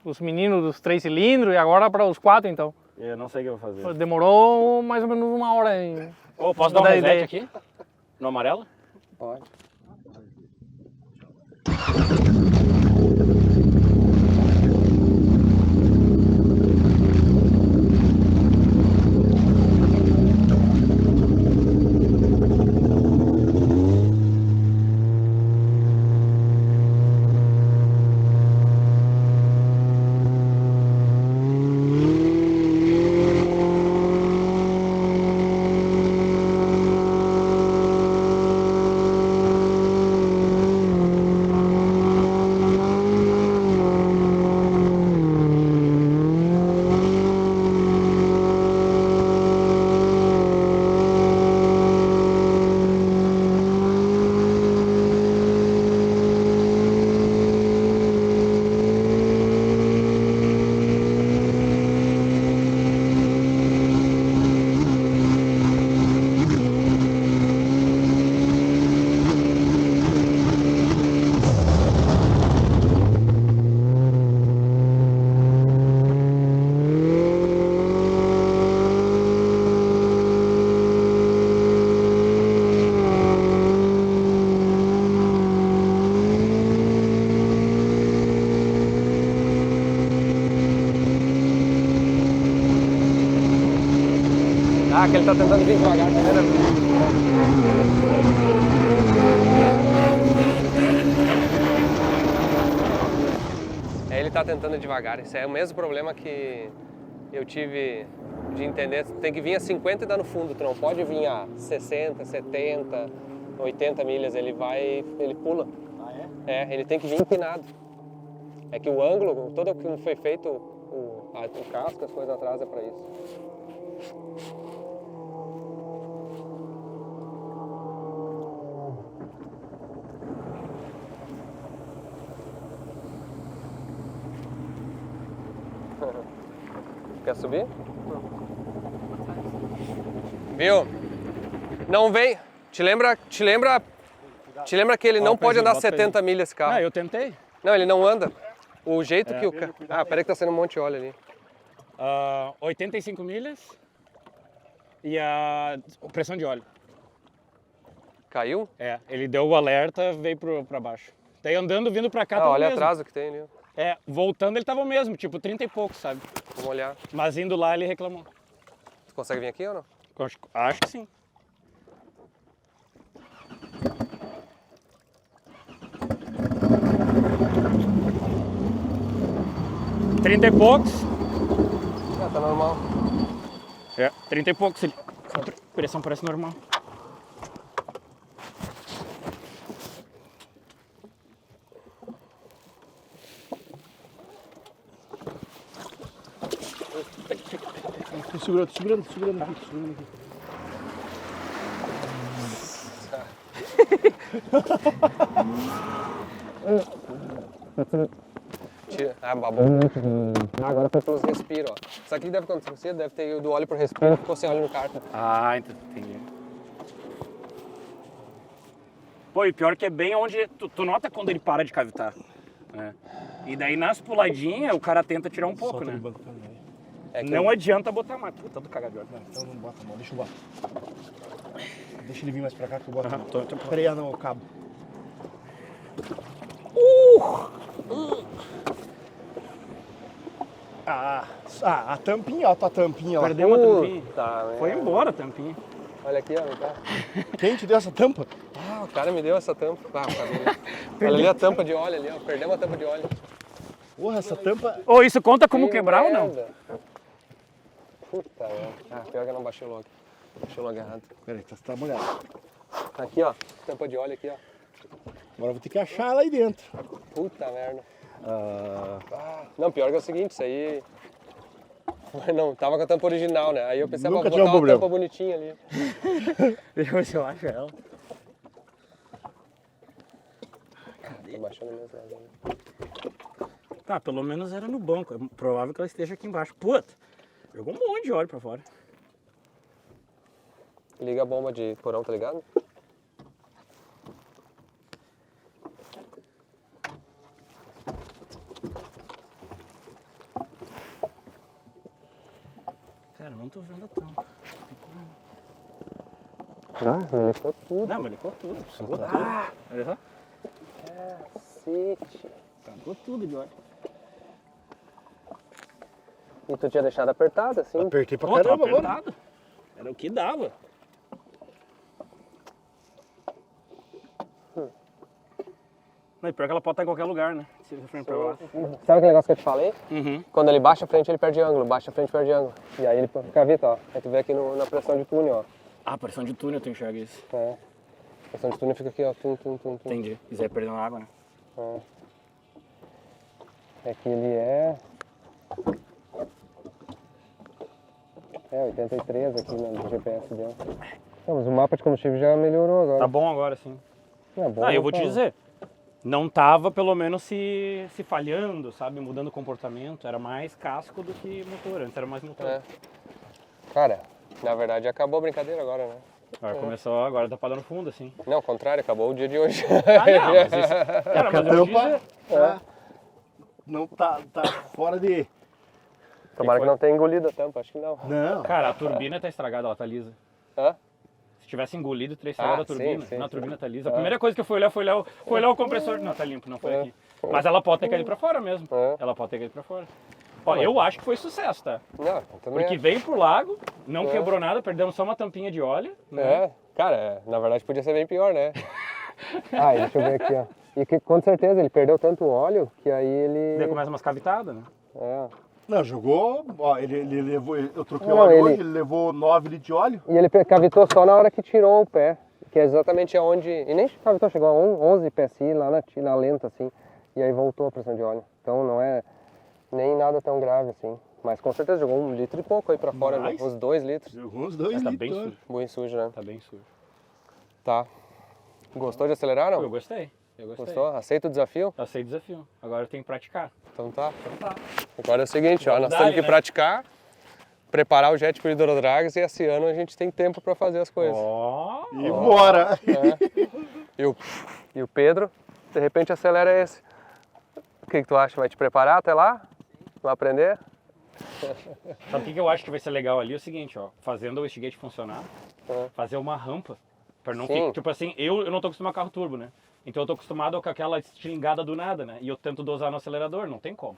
os meninos dos 3 cilindros e agora para os 4 então. Eu não sei o que eu vou fazer. Demorou mais ou menos uma hora em... Ô, posso dar um Dá reset ideia. aqui? No amarelo? Pode. Ah, que ele tá tentando vir devagar, tá vendo? É, ele tá tentando devagar. Isso é o mesmo problema que eu tive de entender. Tu tem que vir a 50 e dar no fundo. Tu não pode vir a 60, 70, 80 milhas. Ele pula. Ah, é? É, ele tem que vir empinado. É que o ângulo, todo o que foi feito, o casco, as coisas atrás é pra isso. Quer subir? Viu? Não vem. Te lembra que ele não pode pezinho, andar bota o 70 milhas esse carro. Ah, eu tentei. Não, ele não anda. O jeito que o carro... Ah, peraí que tá saindo um monte de óleo ali. 85 milhas e a pressão de óleo. Caiu? É, ele deu o alerta, veio pra baixo. Daí andando, vindo pra cá, Ah, tava o olha mesmo. atrás o que tem ali. Ó. É, voltando ele tava o mesmo, tipo 30 e pouco, sabe? Vamos olhar. Mas indo lá ele reclamou. Tu consegue vir aqui ou não? Acho que sim. Trinta e poucos. Ah, tá normal. É, 30 e poucos. A pressão parece normal. Tô segurando aqui. Babou. Agora foi pelos respiros, ó. Isso aqui deve acontecer, deve ter do óleo pro respiro, ficou sem óleo no carro. Ah, entendi. Pô, e pior que é bem onde... Tu nota quando ele para de cavitar, né? E daí nas puladinhas o cara tenta tirar um pouco, né? É que Não adianta botar mais. Puta do cagador. Então não bota a mão, deixa eu botar. Deixa ele vir mais pra cá que eu boto a mão. Tô... Freia no cabo. A tampinha, ó, tua tampinha lá. Perdemos a tampinha. Tá, Foi embora a tampinha. Olha aqui, ó. Tá. Quem te deu essa tampa? Ah, o cara me deu essa tampa. Ah, olha ali a tampa de óleo ali, ó. Perdemos a tampa de óleo. Porra, essa tampa... Ô, isso conta como Que quebrar ou não? merda. Puta, merda. Ah, pior que eu não baixei logo. Baixei logo errado. Peraí, tá molhado. Aqui, ó. Tampa de óleo aqui, ó. Agora eu vou ter que achar ela aí dentro. Puta merda. Não, pior que é o seguinte, isso aí... Não, tava com a tampa original, né? Aí eu pensei, Nunca vou tinha botar um uma problema. tampa bonitinha ali. Deixa eu ver se eu acho ela. Tô baixando mesmo. Tá, pelo menos era no banco. É provável que ela esteja aqui embaixo. Puta, jogou um monte de óleo pra fora. Liga a bomba de porão, tá ligado? Cara, não tô vendo a tampa. Ah, ele ficou tudo. Não, mas licou tudo. Sugou tudo. Olha só. Cacete. Sugou tudo de óleo. E tu tinha deixado apertado, assim? Apertei pra Pô, tava caramba agora. apertado. Era o que dava. Não, e pior que ela pode estar em qualquer lugar, né? Se ele frente pra lá. Sabe aquele negócio que eu te falei? Uhum. Quando ele baixa a frente, ele perde ângulo. Baixa a frente, perde ângulo. E aí ele fica vita, ó. Aí tu vê aqui na pressão de túnel, ó. Ah, pressão de túnel tu enxerga isso. É. A pressão de túnel fica aqui, ó. Tum, tum, tum, tum. Entendi. Quiser perdendo água, né? É que ele é... É, 83 aqui no GPS dele. Não, mas o mapa de combustível já melhorou agora. Tá bom agora, sim. É bom, Ah, eu vou te tá. dizer. Não tava, pelo menos, se falhando, sabe? Mudando o comportamento. Era mais casco do que motor. Antes era mais motor. É. Cara, na verdade acabou a brincadeira agora, né? Agora começou, agora tá parando fundo, assim. Não, ao contrário, acabou o dia de hoje. Ah, não, mas isso... Cara, Porque a mas eu vou te tampa dizer... não tá fora de... Tomara que não tenha engolido a tampa, acho que não. Não. Cara, a turbina tá estragada, ela tá lisa. Hã? Se tivesse engolido, teria estragado Ah, a turbina. sim, Não, a sim. turbina tá lisa. A primeira coisa que eu fui olhar o compressor. Não, tá limpo, não foi aqui. Mas ela pode ter caído pra fora mesmo. É. Ela pode ter caído pra fora. Ó, eu acho que foi sucesso, tá? Não, eu também Porque acho. veio pro lago, não quebrou nada, perdemos só uma tampinha de óleo. Né? É, cara, na verdade podia ser bem pior, né? Ah, deixa eu ver aqui, ó. E que, com certeza ele perdeu tanto óleo que aí ele... Daí começa umas cavitadas, né? É. Não, jogou, ó, ele levou, eu troquei Não, o óleo ele- hoje, ele levou 9 litros de óleo. E ele cavitou só na hora que tirou o pé, que é exatamente aonde... E nem cavitou, chegou a 11 PSI lá na lenta, assim. E aí voltou a pressão de óleo. Então não é nem nada tão grave, assim. Mas com certeza jogou 1 litro e pouco aí pra fora, né? Mais? Uns 2 litros. Jogou uns 2 Mas tá litros. bem ó. sujo. Bem sujo, né? Tá bem sujo. Tá. Gostou de acelerar, Eu não? gostei. Eu gostei. Gostou? Aceita o desafio? Eu sei o desafio. Agora eu tenho que praticar. Então tá. Então tá. Agora é o seguinte, ó, Vamos nós temos dar-lhe, que né? praticar, preparar o jet pro Hidrodrags e esse ano a gente tem tempo pra fazer as coisas. Ó. E bora! É. E o Pedro, de repente acelera esse. O que tu acha? Vai te preparar até lá? Vai aprender? Sabe o que eu acho que vai ser legal ali? É o seguinte, ó. Fazendo o wastegate funcionar, É. fazer uma rampa. Pra não Sim. ficar, tipo assim, eu não tô acostumado a carro turbo, né? Então eu tô acostumado com aquela estilingada do nada, né? E eu tento dosar no acelerador, não tem como,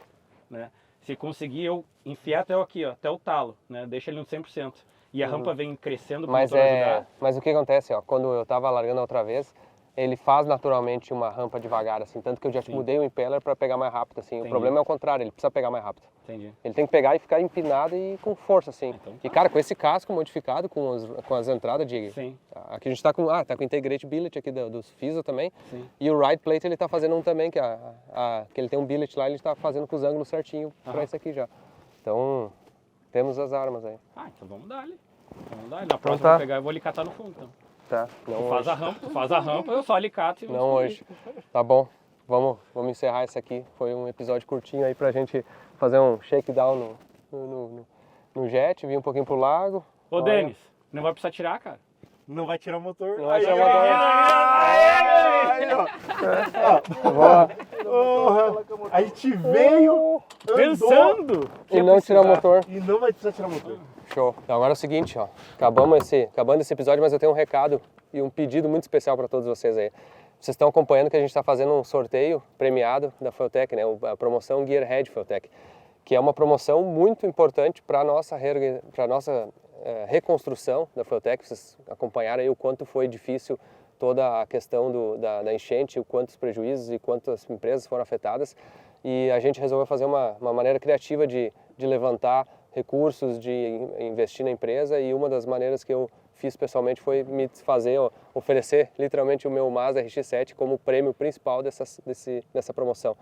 né? Se conseguir eu enfiar até aqui, ó, até o talo, né? Deixa ele no 100%. E a rampa vem crescendo pro Mas, motor ajudar. mas o que acontece, ó, quando eu tava largando a outra vez, ele faz naturalmente uma rampa devagar, assim, tanto que eu já Sim. mudei o impeller para pegar mais rápido, assim. Entendi. O problema é o contrário, ele precisa pegar mais rápido. Entendi. Ele tem que pegar e ficar empinado e com força, assim. Então tá. E cara, com esse casco modificado, com as entradas de... Sim. Aqui a gente tá com o Integrate Billet aqui dos FISA também. Sim. E o Ride Plate ele tá fazendo um também, que ele tem um billet lá, ele tá fazendo com os ângulos certinho para Aham. isso aqui já. Então, Temos as armas aí. Ah, então vamos dar ali. Vamos dar ali. Na próxima tá. eu vou pegar e vou alicatar no fundo, então. Tá, não Faz hoje. a rampa, eu só alicato e vamos Não subir. hoje. Tá bom, vamos encerrar isso aqui. Foi um episódio curtinho aí pra gente fazer um shakedown no jet, vir um pouquinho pro lago. Ô, Olha. Denis, não vai precisar tirar, cara. Não vai tirar o motor. Não vai tirar o motor. Aí, ó. Boa. Porra, a gente veio andou, Pensando! E não tirar o motor. e não vai precisar tirar o motor. Show. Então agora é o seguinte, ó. Acabando esse episódio, mas eu tenho um recado e um pedido muito especial para todos vocês aí. Vocês estão acompanhando que a gente está fazendo um sorteio premiado da Fueltech, né? A promoção Gearhead Fueltech, que é uma promoção muito importante para a nossa reconstrução da Fueltech. Vocês acompanharam aí o quanto foi difícil toda a questão da enchente, o quantos prejuízos e quantas empresas foram afetadas. E a gente resolveu fazer uma maneira criativa de levantar recursos, de investir na empresa, e uma das maneiras que eu fiz pessoalmente foi me oferecer literalmente o meu Mazda RX-7 como prêmio principal dessa promoção.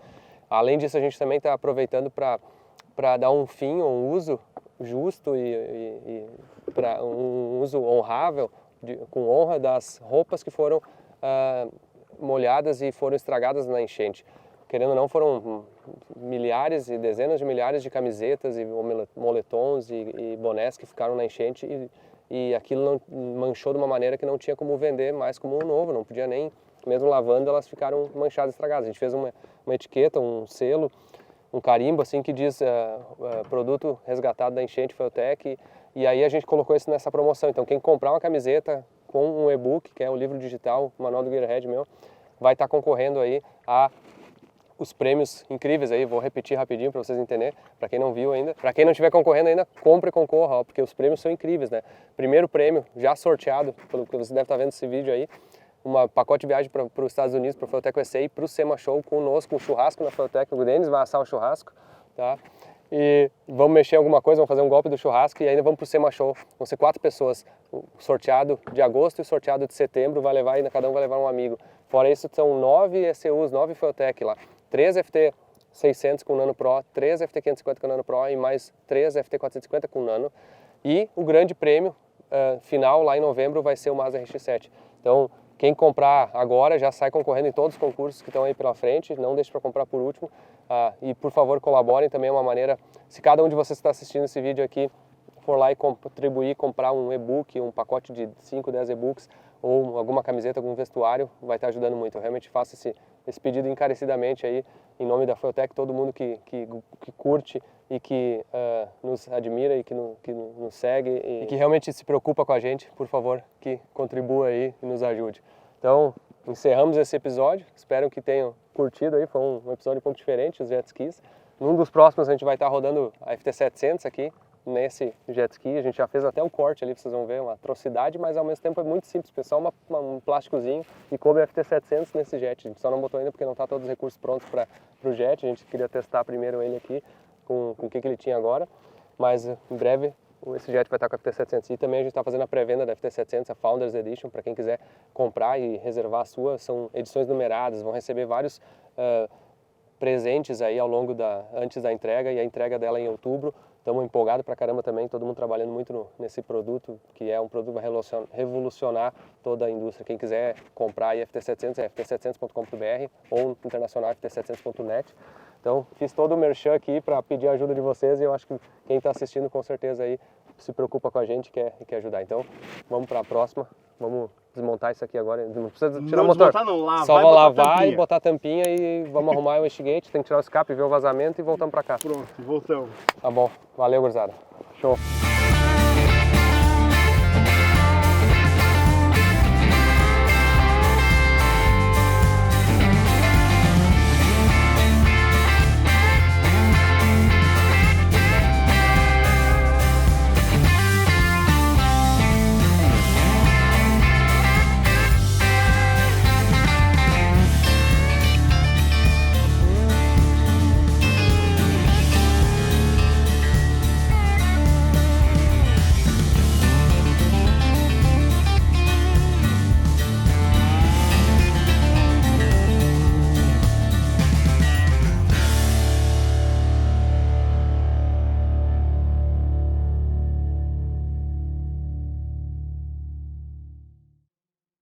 Além disso, a gente também está aproveitando para dar um fim, um uso justo e para um uso honrável, com honra, das roupas que foram molhadas e foram estragadas na enchente. Querendo ou não, foram milhares e dezenas de milhares de camisetas e moletons e bonés que ficaram na enchente, e aquilo não manchou de uma maneira que não tinha como vender mais como um novo, não podia nem, mesmo lavando, elas ficaram manchadas, estragadas. A gente fez uma etiqueta, um selo, um carimbo assim que diz produto resgatado da enchente Fueltech, e aí a gente colocou isso nessa promoção. Então quem comprar uma camiseta com um e-book, que é o livro digital, o manual do Gearhead meu, vai estar concorrendo aí a os prêmios incríveis aí. Vou repetir rapidinho para vocês entenderem, para quem não viu ainda. Para quem não estiver concorrendo ainda, compre e concorra, ó, porque os prêmios são incríveis, né? Primeiro prêmio, já sorteado, pelo que você deve estar vendo esse vídeo aí, um pacote de viagem para os Estados Unidos, para o Fueltech USA e para o SEMA Show conosco, um churrasco na Fueltech. O Denis vai assar o churrasco, tá? E vamos mexer em alguma coisa, vamos fazer um golpe do churrasco e ainda vamos para o SEMA Show. Vão ser 4 pessoas, o sorteado de agosto e o sorteado de setembro vai levar, ainda cada um vai levar um amigo. Fora isso, são 9 ECUs, 9 Fueltech lá. 3 FT600 com Nano Pro, 3 FT550 com Nano Pro e mais 3 FT450 com Nano. E o grande prêmio final lá em novembro vai ser o Mazda RX-7. Então, quem comprar agora já sai concorrendo em todos os concursos que estão aí pela frente, não deixe para comprar por último. E por favor, colaborem também, é uma maneira, se cada um de vocês que está assistindo esse vídeo aqui for lá e contribuir, comprar um e-book, um pacote de 5, 10 e-books, ou alguma camiseta, algum vestuário, vai estar ajudando muito. Eu realmente faço esse pedido encarecidamente aí, em nome da Fueltech, todo mundo que curte e que nos admira e que nos segue e que realmente se preocupa com a gente, por favor, que contribua aí e nos ajude. Então, encerramos esse episódio, espero que tenham curtido aí, foi um episódio um pouco diferente, os jet skis. Num dos próximos a gente vai estar rodando a FT700 aqui, nesse jet ski. A gente já fez até um corte ali, vocês vão ver, uma atrocidade, mas ao mesmo tempo é muito simples, pessoal, um plásticozinho e coube a FT700 nesse jet. A gente só não botou ainda porque não está todos os recursos prontos para o jet, a gente queria testar primeiro ele aqui com o que ele tinha agora, mas em breve esse jet vai estar com a FT700. E também a gente está fazendo a pré-venda da FT700, a Founders Edition, para quem quiser comprar e reservar a sua. São edições numeradas, vão receber vários presentes aí ao longo antes da entrega, e a entrega dela em outubro. Estamos empolgados pra caramba também, todo mundo trabalhando muito nesse produto, que é um produto que vai revolucionar toda a indústria. Quem quiser comprar aí FT700 é ft700.com.br ou internacional ft700.net. Então, fiz todo o merchan aqui para pedir a ajuda de vocês, e eu acho que quem está assistindo com certeza aí se preocupa com a gente e quer ajudar. Então, vamos para a próxima. Vamos desmontar isso aqui agora. Não precisa tirar o motor. Não, lavar, só vou lavar e botar a tampinha e vamos arrumar o wastegate. Tem que tirar o escape, ver o vazamento e voltamos para cá. Pronto, voltamos. Tá bom. Valeu, gurizada. Show.